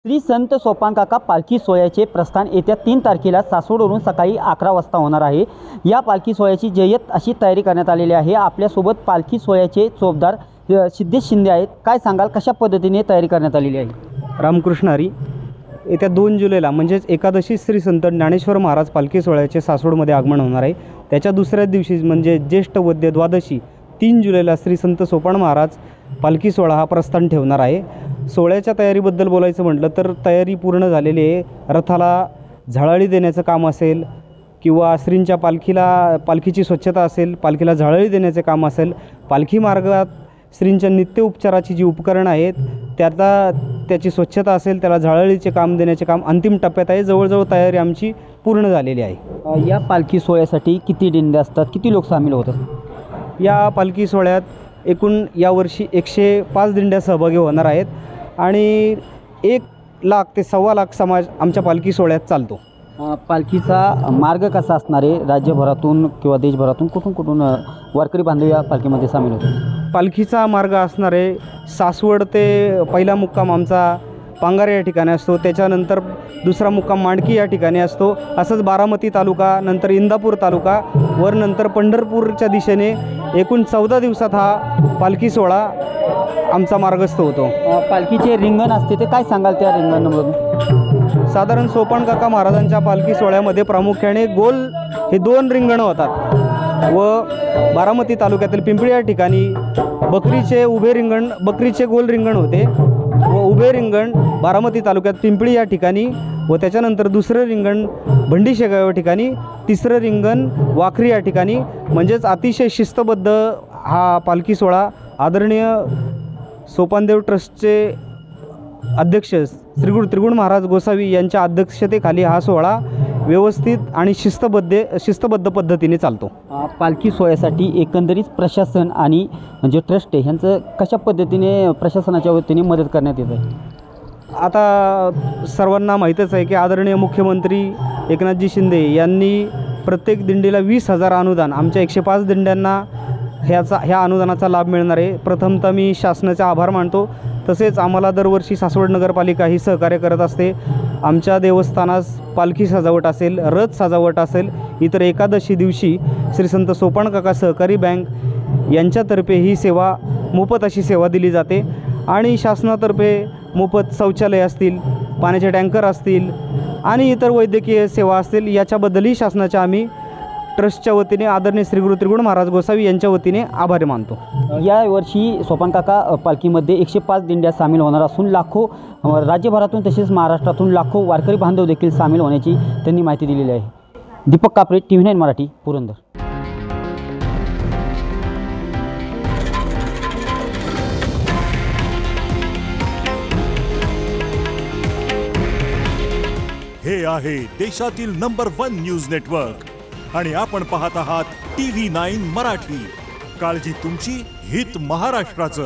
श्री संत सोपानकाका पालखी सोहळ्याचे प्रस्थान येत्या 3 तारखेला सासवडवरून सकाळी 11 वाजता होणार आहे। या पालखी सोहळ्याची जय्यत अशी तयारी करण्यात आलेली आहे। आपल्यासोबत पालखी सोहळ्याचे चोपदार सिद्धेश शिंदे आहेत। काय सांगाल, कशा पद्धतीने तयारी करण्यात आलेली आहे? रामकृष्ण हरी। येत्या 2 जुलैला म्हणजेच एकादशी श्री संत ज्ञानेश्वर महाराज पालखी सोहळ्याचे सासवडमध्ये आगमन होणार आहे। त्याच्या दुसऱ्या दिवशी म्हणजे ज्येष्ठ वद्य द्वादशी 3 जुलैला श्री संत सोपान महाराज पालखी सोहळा हा प्रस्थान ठेवणार आहे। सोहळ्याच्या तयारीबद्दल बोलायचं म्हटलं तर तयारी पूर्ण झालेली आहे। रथाला झळाळी देण्याचं काम असेल किंवा श्रींच्या पालखीची स्वच्छता असेल, पालखीला झळाळी देण्याचे काम असेल, पालखी मार्गात श्रींच्या नित्य उपचाराची जी उपकरणं आहेत त्याची स्वच्छता असेल, त्याला झळाळीचे काम देण्याचे काम अंतिम टप्प्यात आहे। जवळजवळ तयारी आमची पूर्ण झालेली आहे। या पालखी सोहळ्यासाठी किती दिंड्या असतात, किती लोक सामील होतात? या पालखी सोहळ्यात एकूण यावर्षी 105 दिंड्या सहभागी होणार आहेत आणि 1 लाख ते 1.25 लाख समाज आमच्या पालखी सोहळ्यात चालतो। पालखीचा मार्ग कसा असणार आहे? राज्यभरातून किंवा देशभरातून कुठून वारकरी बांधव या पालखीमध्ये सामील होतात? पालखीचा मार्ग असणार आहे सासवड ते पहिला मुक्काम आमचा पांगारे या ठिकाणी असतो, त्याच्यानंतर दुसरा मुक्काम मांडकी या ठिकाणी असतो। असंच बारामती तालुका, नंतर इंदापूर तालुका वर नंतर पंढरपूरच्या दिशेने एकूण 14 दिवसात हा पालखी सोहळा आमचा मार्गस्थ होतो। पालखीचे रिंगण असते ते काय सांगाल त्या रिंगणामधून? साधारण सोपानकाका महाराजांच्या पालखी सोहळ्यामध्ये प्रामुख्याने गोल हे 2 रिंगणं होतात व बारामती तालुक्यातील पिंपळी या ठिकाणी बकरीचे गोल रिंगण होते व उभे रिंगण बारामती तालुक्यात पिंपळी या ठिकाणी व त्याच्यानंतर दुसरं रिंगण भंडीशेगाव या ठिकाणी, तिसरं रिंगण वाखरी या ठिकाणी। म्हणजेच अतिशय शिस्तबद्ध हा पालखी सोहळा आदरणीय सोपानदेव ट्रस्टचे अध्यक्ष श्री गुरु त्रिगुण महाराज गोसावी यांच्या अध्यक्षतेखाली हा सोहळा व्यवस्थित आणि शिस्तबद्ध पद्धतीने चालतो। पालखी सोहळ्यासाठी एकंदरीत प्रशासन आणि म्हणजे ट्रस्ट आहे ह्यांचं कशा पद्धतीने प्रशासनाच्या वतीने मदत करण्यात येत आहे? आता सर्वांना माहीतच आहे की आदरणीय मुख्यमंत्री एकनाथजी शिंदे यांनी प्रत्येक दिंडीला 20,000 अनुदान आमच्या 105 दिंड्यांना ह्या अनुदानाचा लाभ मिळणार आहे। प्रथमतः मी शासनाचे आभार मानतो। तसेच आम्हाला दरवर्षी सासवड नगरपालिका ही सहकार्य करत असते। आमच्या देवस्थानास पालखी सजावट असेल, रथ सजावट असेल, इतर एकादशी दिवशी श्री संत सोपानकाका सहकारी बँक यांच्यातर्फे ही सेवा मोफत अशी सेवा दिली जाते आणि शासनातर्फे मोफत शौचालय असतील, पाण्याचे टँकर असतील आणि इतर वैद्यकीय सेवा असतील याच्याबद्दलही शासनाच्या आम्ही ट्रस्टच्या वतीने आदरणीय श्री गुरु त्रिगुण महाराज गोसावी यांच्या वतीने आभारी मानतो। यावर्षी सोपानकाका पालखीमध्ये 105 दिंड्या सामील होणार असून लाखो राज्यभरातून तसेच महाराष्ट्रातून लाखो वारकरी बांधव देखील सामील होण्याची त्यांनी माहिती दिलेली आहे। दीपक कापरे, TV9 मराठी, पुरंदर। हे आहे देशातील नंबर 1 न्यूज नेटवर्क आणि आपण पाहत आहात TV9 मराठी। काळजी तुमची, हित महाराष्ट्राचं।